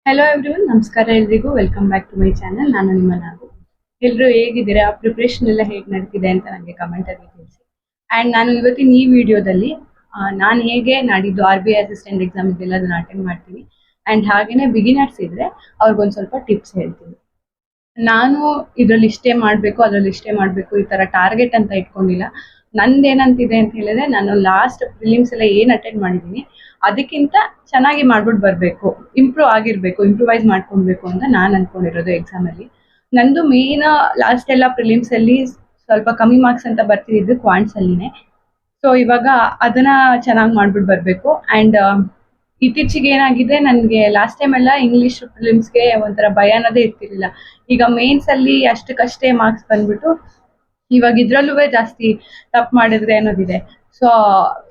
Hello everyone, ನಮಸ್ಕಾರ ಎಲ್ರಿಗೂ. Welcome back to my channel. ನಾನು ನಿಮ್ಮ ನಾಗು. ಎಲ್ಲರೂ ಹೇಗಿದ್ದೀರಾ? ಪ್ರಿಪ್ರೇಷನ್ ಎಲ್ಲ ಹೇಗೆ ನಡೀತಿದೆ ಅಂತ ನನಗೆ ಕಮೆಂಟ್ ಅಲ್ಲಿ ತಿಳಿಸಿ. ಅಂಡ್ ನಾನು ಇವತ್ತಿನ ಈ ವಿಡಿಯೋದಲ್ಲಿ ನಾನು ಹೇಗೆ ನಾಡಿದ್ದು RBI ಅಸಿಸ್ಟೆಂಟ್ ಎಕ್ಸಾಮ್ ಇದೆಲ್ಲ ಅದನ್ನ ಅಟೆಂಡ್ ಮಾಡ್ತೀನಿ. ಅಂಡ್ ಹಾಗೇನೆ ಬಿಗಿನರ್ಸ್ ಇದ್ರೆ ಅವ್ರಿಗೊಂದು ಸ್ವಲ್ಪ ಟಿಪ್ಸ್ ಹೇಳ್ತೀನಿ. ನಾನು ಇದ್ರಲ್ಲಿ ಇಷ್ಟೇ ಮಾಡಬೇಕು, ಅದ್ರಲ್ಲಿ ಇಷ್ಟೇ ಮಾಡಬೇಕು, ಈ ತರ ಟಾರ್ಗೆಟ್ ಅಂತ ಇಟ್ಕೊಂಡಿಲ್ಲ. ನಂದೇನಂತಿದೆ ಅಂತ ಹೇಳಿದ್ರೆ, ನಾನು ಲಾಸ್ಟ್ ಪ್ರಿಲಿಮ್ಸ್ ಎಲ್ಲ ಏನ್ ಅಟೆಂಡ್ ಮಾಡಿದೀನಿ ಅದಕ್ಕಿಂತ ಚೆನ್ನಾಗಿ ಮಾಡ್ಬಿಟ್ಟು ಬರ್ಬೇಕು, ಇಂಪ್ರೂವ್ ಆಗಿರ್ಬೇಕು, ಇಂಪ್ರೂವೈಸ್ ಮಾಡ್ಕೊಳ್ಬೇಕು ಅಂತ ನಾನು ಅನ್ಕೊಂಡಿರೋದು ಎಕ್ಸಾಮ್ ಅಲ್ಲಿ. ನಂದು ಮೇನ್ ಲಾಸ್ಟ್ ಎಲ್ಲ ಪ್ರಿಲಿಮ್ಸ್ ಅಲ್ಲಿ ಸ್ವಲ್ಪ ಕಮ್ಮಿ ಮಾರ್ಕ್ಸ್ ಅಂತ ಬರ್ತಿದ್ದು ಕ್ವಾಂಟ್ಸ್ ಅಲ್ಲಿನೇ. ಸೊ ಇವಾಗ ಅದನ್ನ ಚೆನ್ನಾಗಿ ಮಾಡ್ಬಿಟ್ಟು ಬರ್ಬೇಕು. ಅಂಡ್ ಇತ್ತೀಚೆಗೆ ಏನಾಗಿದೆ, ನನಗೆ ಲಾಸ್ಟ್ ಟೈಮ್ ಎಲ್ಲ ಇಂಗ್ಲಿಷ್ ಫಿಲಿಮ್ಸ್ಗೆ ಒಂಥರ ಭಯ ಅನ್ನೋದೇ ಇರ್ತಿರ್ಲಿಲ್ಲ. ಈಗ ಮೇನ್ಸ್ ಅಲ್ಲಿ ಅಷ್ಟಕ್ಕಷ್ಟೇ ಮಾರ್ಕ್ಸ್ ಬಂದ್ಬಿಟ್ಟು ಇವಾಗ ಇದ್ರಲ್ಲೂ ಜಾಸ್ತಿ ತಪ್ಪು ಮಾಡಿದ್ರೆ ಅನ್ನೋದಿದೆ. ಸೊ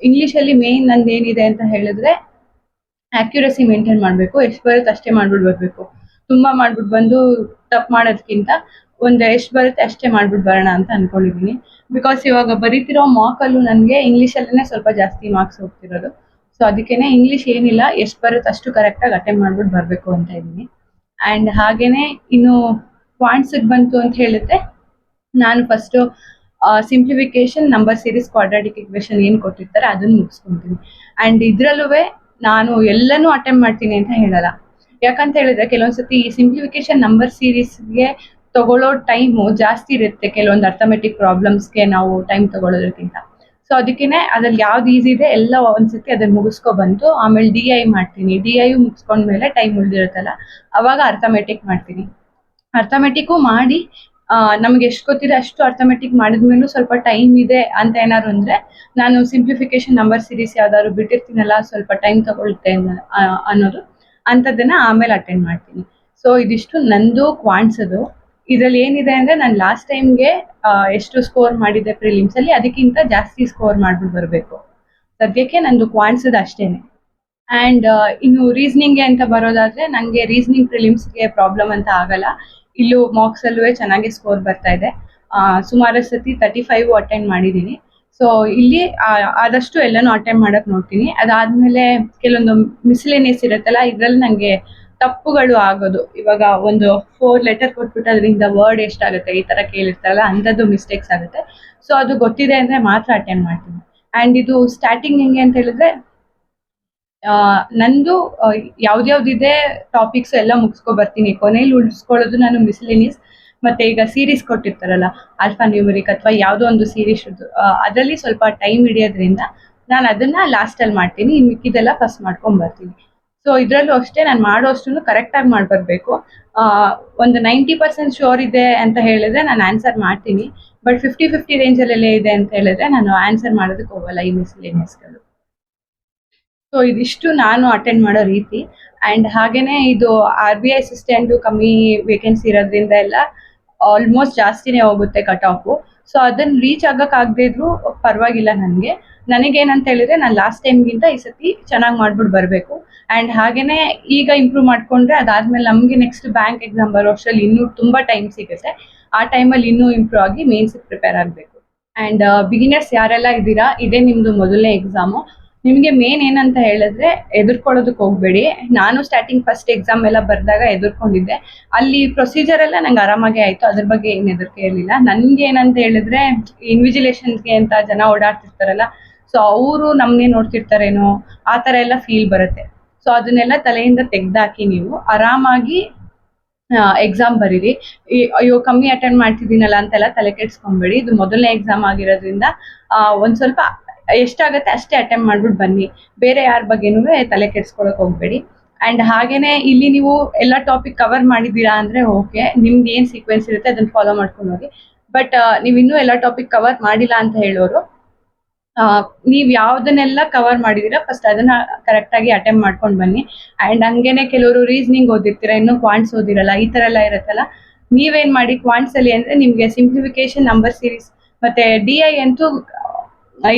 ಇಂಗ್ಲಿಷ್ ಅಲ್ಲಿ ಮೇನ್ ನಂದು ಏನಿದೆ ಅಂತ ಹೇಳಿದ್ರೆ, ಆಕ್ಯುರಸಿ ಮೇಂಟೈನ್ ಮಾಡಬೇಕು. ಎಷ್ಟು ಬರುತ್ತೆ ಅಷ್ಟೇ ಮಾಡ್ಬಿಟ್ಟು ಬರ್ಬೇಕು. ತುಂಬಾ ಮಾಡ್ಬಿಟ್ಟು ಬಂದು ತಪ್ಪು ಮಾಡೋದಕ್ಕಿಂತ ಎಷ್ಟು ಬರುತ್ತೆ ಅಷ್ಟೇ ಮಾಡ್ಬಿಟ್ಟು ಬರೋಣ ಅಂತ ಅನ್ಕೊಂಡಿದೀನಿ. ಬಿಕಾಸ್ ಇವಾಗ ಬರೀತಿರೋ ಮಾಕಲ್ಲೂ ನನಗೆ ಇಂಗ್ಲೀಷಲ್ಲೇ ಸ್ವಲ್ಪ ಜಾಸ್ತಿ ಮಾರ್ಕ್ಸ್ ಹೋಗ್ತಿರೋದು. ಸೊ ಅದಕ್ಕೇನೆ ಇಂಗ್ಲಿಷ್ ಏನಿಲ್ಲ, ಎಷ್ಟು ಬರುತ್ತೆ ಅಷ್ಟು ಕರೆಕ್ಟಾಗಿ ಅಟೆಂಡ್ ಮಾಡ್ಬಿಟ್ಟು ಬರಬೇಕು ಅಂತ ಇದ್ದೀನಿ. ಅಂಡ್ ಹಾಗೇನೆ ಇನ್ನು ಪಾಯಿಂಟ್ಸ್ ಬಂತು ಅಂತ ಹೇಳಿದ್ರೆ, ನಾನು first simplification, number series, quadratic equation ಏನು ಕೊಟ್ಟಿರ್ತಾರೆ ಅದನ್ನ ಮುಗಿಸ್ಕೊಂತೀನಿ. ಅಂಡ್ ಇದ್ರಲ್ಲೂ ನಾನು ಎಲ್ಲನೂ ಅಟೆಂಡ್ ಮಾಡ್ತೀನಿ ಅಂತ ಹೇಳಲ್ಲ. ಯಾಕಂತ ಹೇಳಿದ್ರೆ ಕೆಲವೊಂದ್ಸತಿ ಈ ಸಿಂಪ್ಲಿಫಿಕೇಶನ್, ನಂಬರ್ ಸೀರೀಸ್ಗೆ ತಗೊಳ್ಳೋ ಟೈಮು ಜಾಸ್ತಿ ಇರುತ್ತೆ ಕೆಲವೊಂದು ಅರ್ಥಮೆಟಿಕ್ ಪ್ರಾಬ್ಲಮ್ಸ್ಗೆ ನಾವು ಟೈಮ್ ತಗೊಳ್ಳೋದಕ್ಕಿಂತ. ಸೊ ಅದಕ್ಕೇನೆ ಅದ್ರಲ್ಲಿ ಯಾವ್ದು ಈಸಿ ಇದೆ ಎಲ್ಲ ಒಂದ್ಸತಿ ಅದನ್ನ ಮುಗಿಸ್ಕೊ ಬಂತು. ಆಮೇಲೆ DI ಮಾಡ್ತೀನಿ. DI ಮುಗಿಸ್ಕೊಂಡ್ಮೇಲೆ ಟೈಮ್ ಉಳಿದಿರುತ್ತಲ್ಲ, ಅವಾಗ ಅರ್ಥಮೆಟಿಕ್ ಮಾಡ್ತೀನಿ. ಅರ್ಥಮೆಟಿಕ್ಕು ಮಾಡಿ ನಮ್ಗೆ ಎಷ್ಟು ಗೊತ್ತಿದೆ ಅಷ್ಟು ಅರ್ಥಮೆಟಿಕ್ ಮಾಡಿದ್ಮೇಲೂ ಸ್ವಲ್ಪ ಟೈಮ್ ಇದೆ ಅಂತ ಏನಾದ್ರು ಅಂದ್ರೆ, ನಾನು ಸಿಂಪ್ಲಿಫಿಕೇಶನ್, ನಂಬರ್ ಸೀರೀಸ್ ಯಾವ್ದಾದ್ರು ಬಿಟ್ಟಿರ್ತೀನಲ್ಲ, ಸ್ವಲ್ಪ ಟೈಮ್ ತಗೊಳುತ್ತೆ ಅನ್ನೋದು ಅಂಥದ್ದನ್ನ ಆಮೇಲೆ ಅಟೆಂಡ್ ಮಾಡ್ತೀನಿ. ಸೊ ಇದಿಷ್ಟು ನಂದು ಕ್ವಾಂಟ್ಸ್ ಅದು. ಇದ್ರಲ್ಲಿ ಏನಿದೆ ಅಂದ್ರೆ, ನಾನು ಲಾಸ್ಟ್ ಟೈಮ್ಗೆ ಎಷ್ಟು ಸ್ಕೋರ್ ಮಾಡಿದ್ದೆ ಪ್ರಿಲಿಮ್ಸ್ ಅಲ್ಲಿ ಅದಕ್ಕಿಂತ ಜಾಸ್ತಿ ಸ್ಕೋರ್ ಮಾಡ್ಬಿಟ್ಟು ಬರಬೇಕು. ಸದ್ಯಕ್ಕೆ ನಂದು ಕ್ವಾಂಟ್ಸ್ ಅಷ್ಟೇನೆ. ಅಂಡ್ ಇನ್ನು ರೀಸನಿಂಗ್ ಅಂತ ಬರೋದಾದ್ರೆ, ನನಗೆ ರೀಸನಿಂಗ್ ಪ್ರಿಲಿಮ್ಸ್ಗೆ ಪ್ರಾಬ್ಲಮ್ ಅಂತ ಆಗಲ್ಲ. ಇಲ್ಲೂ ಮಾರ್ಕ್ಸ್ ಅಲ್ಲೂ ಚೆನ್ನಾಗಿ ಸ್ಕೋರ್ ಬರ್ತಾ ಇದೆ. ಸುಮಾರು ಸತಿ 35 ಅಟೆಂಡ್ ಮಾಡಿದ್ದೀನಿ. ಸೊ ಇಲ್ಲಿ ಆದಷ್ಟು ಎಲ್ಲನೂ ಅಟೆಂಡ್ ಮಾಡಕ್ ನೋಡ್ತೀನಿ. ಅದಾದ್ಮೇಲೆ ಕೆಲವೊಂದು ಮಿಸ್ಲೇನಿಯಸ್ ಇರುತ್ತಲ್ಲ, ಇದ್ರಲ್ಲಿ ನನಗೆ ತಪ್ಪುಗಳು ಆಗೋದು. ಇವಾಗ ಒಂದು 4 ಲೆಟರ್ ಕೊಟ್ಬಿಟ್ಟು ಅದರಿಂದ ವರ್ಡ್ ಎಷ್ಟಾಗುತ್ತೆ ಈ ತರ ಕೇಳಿರ್ತಾರಲ್ಲ, ಅಂಥದ್ದು ಮಿಸ್ಟೇಕ್ಸ್ ಆಗುತ್ತೆ. ಸೊ ಅದು ಗೊತ್ತಿದೆ ಅಂದ್ರೆ ಮಾತ್ರ ಅಟೆಂಡ್ ಮಾಡ್ತೀನಿ. ಅಂಡ್ ಇದು ಸ್ಟಾರ್ಟಿಂಗ್ ಹೆಂಗೆ ಅಂತ ಹೇಳಿದ್ರೆ, ನಂದು ಯಾವ್ದ್ಯಾವ್ದಿದೆ ಟಾಪಿಕ್ಸ್ ಎಲ್ಲ ಮುಗಿಸ್ಕೊ ಬರ್ತೀನಿ. ಕೊನೆಯಲ್ಲಿ ಉಳಿಸ್ಕೊಳ್ಳೋದು ನಾನು ಮಿಸ್ಲಿನಿಯಸ್, ಮತ್ತೆ ಈಗ ಸೀರೀಸ್ ಕೊಟ್ಟಿರ್ತಾರಲ್ಲ, ಆಲ್ಫಾ ನ್ಯೂಮರಿಕ್ ಅಥವಾ ಯಾವುದೋ ಒಂದು ಸೀರೀಸ್, ಅದರಲ್ಲಿ ಸ್ವಲ್ಪ ಟೈಮ್ ಹಿಡಿಯೋದ್ರಿಂದ ನಾನು ಅದನ್ನ ಲಾಸ್ಟ್ ಅಲ್ಲಿ ಮಾಡ್ತೀನಿ. ಇನ್ನು ಮಿಕ್ಕಿದೆಲ್ಲ ಫಸ್ಟ್ ಮಾಡ್ಕೊಂಡ್ ಬರ್ತೀನಿ. ಸೊ ಇದ್ರಲ್ಲೂ ಅಷ್ಟೇ, ನಾನು ಮಾಡೋ ಅಷ್ಟು ಕರೆಕ್ಟಾಗಿ ಮಾಡ್ಬರ್ಬೇಕು. ಒಂದು 90% ಶೋರ್ ಇದೆ ಅಂತ ಹೇಳಿದ್ರೆ ನಾನು ಆನ್ಸರ್ ಮಾಡ್ತೀನಿ. ಬಟ್ 50-50 ರೇಂಜಲ್ಲೇ ಇದೆ ಅಂತ ಹೇಳಿದ್ರೆ ನಾನು ಆನ್ಸರ್ ಮಾಡೋದಕ್ಕೆ ಹೋಗಲ್ಲ ಈ ಮಿಸ್ಲೇನಿಯಸ್ಗಳು. ಸೊ ಇದಿಷ್ಟು ನಾನು ಅಟೆಂಡ್ ಮಾಡೋ ರೀತಿ. ಅಂಡ್ ಹಾಗೇನೆ ಇದು RBI ಅಸಿಸ್ಟೆಂಟ್ ಕಮ್ಮಿ ವೇಕೆನ್ಸಿ ಇರೋದ್ರಿಂದ ಎಲ್ಲ ಆಲ್ಮೋಸ್ಟ್ ಜಾಸ್ತಿನೇ ಹೋಗುತ್ತೆ ಕಟ್ ಆಫ್. ಸೊ ಅದನ್ನ ರೀಚ್ ಆಗಕ್ಕಾಗದೇ ಇದ್ರು ಪರವಾಗಿಲ್ಲ. ನನಗೇನಂತ ಹೇಳಿದ್ರೆ, ನಾನು ಲಾಸ್ಟ್ ಟೈಮ್ಗಿಂತ ಈ ಸತಿ ಚೆನ್ನಾಗಿ ಮಾಡ್ಬಿಟ್ಟು ಬರಬೇಕು. ಅಂಡ್ ಹಾಗೇನೆ ಈಗ ಇಂಪ್ರೂವ್ ಮಾಡ್ಕೊಂಡ್ರೆ ಅದಾದ್ಮೇಲೆ ನಮಗೆ ನೆಕ್ಸ್ಟ್ ಬ್ಯಾಂಕ್ ಎಕ್ಸಾಮ್ ಬರೋ ಅಷ್ಟರಲ್ಲಿ ಇನ್ನೂ ತುಂಬಾ ಟೈಮ್ ಸಿಗುತ್ತೆ. ಆ ಟೈಮಲ್ಲಿ ಇನ್ನೂ ಇಂಪ್ರೂವ್ ಆಗಿ ಮೇನ್ಸ್ ಪ್ರಿಪೇರ್ ಆಗಬೇಕು. ಅಂಡ್ ಬಿಗಿನರ್ಸ್ ಯಾರೆಲ್ಲ ಇದ್ದೀರಾ, ಇದೇ ನಿಮ್ದು ಮೊದಲನೇ ಎಕ್ಸಾಮು. ನಿಮಗೆ ಮೇನ್ ಏನಂತ ಹೇಳಿದ್ರೆ, ಎದುರ್ಕೊಳ್ಳೋದಕ್ಕೆ ಹೋಗ್ಬೇಡಿ. ನಾನು ಸ್ಟಾರ್ಟಿಂಗ್ ಫಸ್ಟ್ ಎಕ್ಸಾಮ್ ಎಲ್ಲ ಬರ್ದಾಗ ಎದುರ್ಕೊಂಡಿದ್ದೆ. ಅಲ್ಲಿ ಪ್ರೊಸೀಜರ್ ಎಲ್ಲ ನಂಗೆ ಆರಾಮಾಗಿ ಆಯ್ತು, ಅದ್ರ ಬಗ್ಗೆ ಏನು ಹೆದರಿಕೆ ಇರಲಿಲ್ಲ. ನನ್ಗೆ ಏನಂತ ಹೇಳಿದ್ರೆ, ಇನ್ವಿಜಿಲೇಷನ್ಸ್ಗೆ ಅಂತ ಜನ ಓಡಾಡ್ತಿರ್ತಾರಲ್ಲ, ಸೊ ಅವರು ನಮ್ಮನ್ನೇ ನೋಡ್ತಿರ್ತಾರೇನೋ ಆ ಥರ ಎಲ್ಲ ಫೀಲ್ ಬರುತ್ತೆ. ಸೊ ಅದನ್ನೆಲ್ಲ ತಲೆಯಿಂದ ತೆಗ್ದಾಕಿ ನೀವು ಆರಾಮಾಗಿ ಎಕ್ಸಾಮ್ ಬರೀರಿ. ಅಯ್ಯೋ ಕಮ್ಮಿ ಅಟೆಂಡ್ ಮಾಡ್ತಿದ್ದೀನಲ್ಲ ಅಂತೆಲ್ಲ ತಲೆ ಕೆಡ್ಸ್ಕೊಂಬೇಡಿ. ಇದು ಮೊದಲನೇ ಎಕ್ಸಾಮ್ ಆಗಿರೋದ್ರಿಂದ ಒಂದ್ ಸ್ವಲ್ಪ ಎಷ್ಟಾಗತ್ತೆ ಅಷ್ಟೇ ಅಟೆಂಪ್ಟ್ ಮಾಡ್ಬಿಟ್ಟು ಬನ್ನಿ. ಬೇರೆ ಯಾರ ಬಗ್ಗೆನೂ ತಲೆ ಕೆಡ್ಸ್ಕೊಳಕ್ ಹೋಗ್ಬೇಡಿ. ಅಂಡ್ ಹಾಗೇನೆ ಇಲ್ಲಿ ನೀವು ಎಲ್ಲ ಟಾಪಿಕ್ ಕವರ್ ಮಾಡಿದ್ದೀರಾ ಅಂದ್ರೆ ಓಕೆ, ನಿಮ್ಗೆ ಏನ್ ಸೀಕ್ವೆನ್ಸ್ ಇರುತ್ತೆ ಅದನ್ನ ಫಾಲೋ ಮಾಡ್ಕೊಂಡು ಹೋಗಿ. ಬಟ್ ನೀವು ಇನ್ನೂ ಎಲ್ಲ ಟಾಪಿಕ್ ಕವರ್ ಮಾಡಿಲ್ಲ ಅಂತ ಹೇಳೋರು, ನೀವ್ ಯಾವ್ದನ್ನೆಲ್ಲ ಕವರ್ ಮಾಡಿದೀರಾ ಫಸ್ಟ್ ಅದನ್ನ ಕರೆಕ್ಟ್ ಆಗಿ ಅಟೆಂಪ್ಟ್ ಮಾಡ್ಕೊಂಡು ಬನ್ನಿ. ಅಂಡ್ ಹಂಗೇನೆ ಕೆಲವರು ರೀಸನಿಂಗ್ ಓದಿರ್ತೀರಾ, ಇನ್ನೂ ಕ್ವಾಂಟ್ಸ್ ಓದಿರಲ್ಲ, ಈ ತರ ಎಲ್ಲ ಇರುತ್ತಲ್ಲ. ನೀವೇನ್ ಮಾಡಿ ಕ್ವಾಂಟ್ಸ್ ಅಲ್ಲಿ ಅಂದ್ರೆ, ನಿಮ್ಗೆ ಸಿಂಪ್ಲಿಫಿಕೇಶನ್, ನಂಬರ್ ಸೀರೀಸ್ ಮತ್ತೆ DI ಅಂತೂ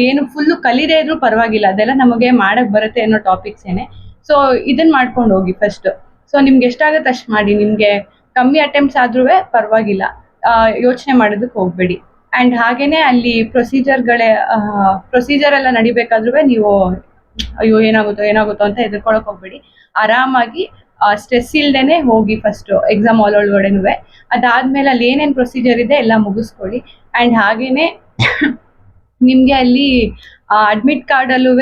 ಏನು ಫುಲ್ ಕಲಿದೇ ಇದ್ರು ಪರವಾಗಿಲ್ಲ, ಅದೆಲ್ಲ ನಮಗೆ ಮಾಡಕ್ ಬರುತ್ತೆ ಅನ್ನೋ ಟಾಪಿಕ್ಸ್ ಏನೆ. ಸೊ ಇದನ್ನ ಮಾಡ್ಕೊಂಡು ಹೋಗಿ ಫಸ್ಟ್. ಸೊ ನಿಮ್ಗೆ ಎಷ್ಟಾಗತ್ತೆ ಅಷ್ಟು ಮಾಡಿ. ನಿಮ್ಗೆ ಕಮ್ಮಿ ಅಟೆಂಪ್ಟ್ಸ್ ಆದ್ರೂ ಪರವಾಗಿಲ್ಲ, ಯೋಚನೆ ಮಾಡೋದಕ್ಕೆ ಹೋಗ್ಬೇಡಿ. ಅಂಡ್ ಹಾಗೇನೆ ಅಲ್ಲಿ ಪ್ರೊಸೀಜರ್ ಎಲ್ಲ ನಡಿಬೇಕಾದ್ರೂ ನೀವು ಅಯ್ಯೋ ಏನಾಗುತ್ತೋ ಅಂತ ಹೆದರ್ಕೊಳಕ್ ಹೋಗ್ಬೇಡಿ. ಆರಾಮಾಗಿ ಸ್ಟ್ರೆಸ್ ಇಲ್ದೇನೆ ಹೋಗಿ ಫಸ್ಟ್ ಎಕ್ಸಾಮ್ ಹಾಲ್ ಒಳಗಡೆನು. ಅದಾದ್ಮೇಲೆ ಅಲ್ಲಿ ಏನೇನ್ ಪ್ರೊಸೀಜರ್ ಇದೆ ಎಲ್ಲ ಮುಗಿಸ್ಕೊಳ್ಳಿ. ಅಂಡ್ ಹಾಗೇನೆ ನಿಮ್ಗೆ ಅಲ್ಲಿ ಅಡ್ಮಿಟ್ ಕಾರ್ಡ್ ಅಲ್ಲೂ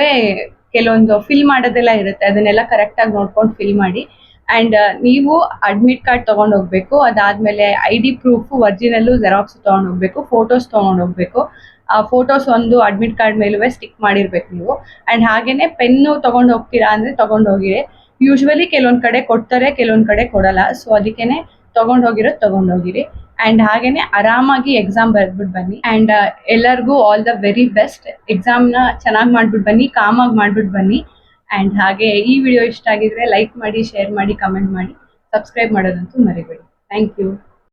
ಕೆಲವೊಂದು ಫಿಲ್ ಮಾಡೋದೆಲ್ಲ ಇರುತ್ತೆ, ಅದನ್ನೆಲ್ಲ ಕರೆಕ್ಟ್ ಆಗಿ ನೋಡ್ಕೊಂಡು ಫಿಲ್ ಮಾಡಿ. ಅಂಡ್ ನೀವು ಅಡ್ಮಿಟ್ ಕಾರ್ಡ್ ತಗೊಂಡ್ ಹೋಗ್ಬೇಕು. ಅದಾದ್ಮೇಲೆ ID ಪ್ರೂಫ್ ಒರಿಜಿನಲ್ ಜೆರಾಕ್ಸ್ ತಗೊಂಡ್ ಹೋಗ್ಬೇಕು, ಫೋಟೋಸ್ ತಗೊಂಡ್ ಹೋಗ್ಬೇಕು. ಆ ಫೋಟೋಸ್ ಒಂದು ಅಡ್ಮಿಟ್ ಕಾರ್ಡ್ ಮೇಲೂ ಸ್ಟಿಕ್ ಮಾಡಿರ್ಬೇಕು ನೀವು. ಅಂಡ್ ಹಾಗೇನೆ ಪೆನ್ನು ತಗೊಂಡ್ ಹೋಗ್ತೀರಾ ಅಂದ್ರೆ ತಗೊಂಡ್ ಹೋಗಿರಿ. ಯೂಶ್ವಲಿ ಕೆಲವೊಂದ್ ಕಡೆ ಕೊಡ್ತಾರೆ, ಕೆಲವೊಂದ್ ಕಡೆ ಕೊಡಲ್ಲ. ಸೊ ಅದಕ್ಕೇನೆ ತಗೊಂಡ್ ಹೋಗಿರಿ. ಅಂಡ್ ಹಾಗೇನೆ ಆರಾಮಾಗಿ ಎಕ್ಸಾಮ್ ಬರ್ದ್ಬಿಟ್ಟು ಬನ್ನಿ. ಅಂಡ್ ಎಲ್ಲರಿಗೂ all the very best. Exam ನ ಚೆನ್ನಾಗಿ ಮಾಡ್ಬಿಟ್ಟು ಬನ್ನಿ, ಕಾಮ್ ಆಗಿ ಮಾಡ್ಬಿಟ್ಟು ಬನ್ನಿ. ಅಂಡ್ ಹಾಗೆ ಈ ವಿಡಿಯೋ ಇಷ್ಟ ಆಗಿದ್ರೆ ಲೈಕ್ ಮಾಡಿ, ಶೇರ್ ಮಾಡಿ, ಕಮೆಂಟ್ ಮಾಡಿ, ಸಬ್ಸ್ಕ್ರೈಬ್ ಮಾಡೋದಂತೂ ಮರಿಬೇಡಿ. Thank you.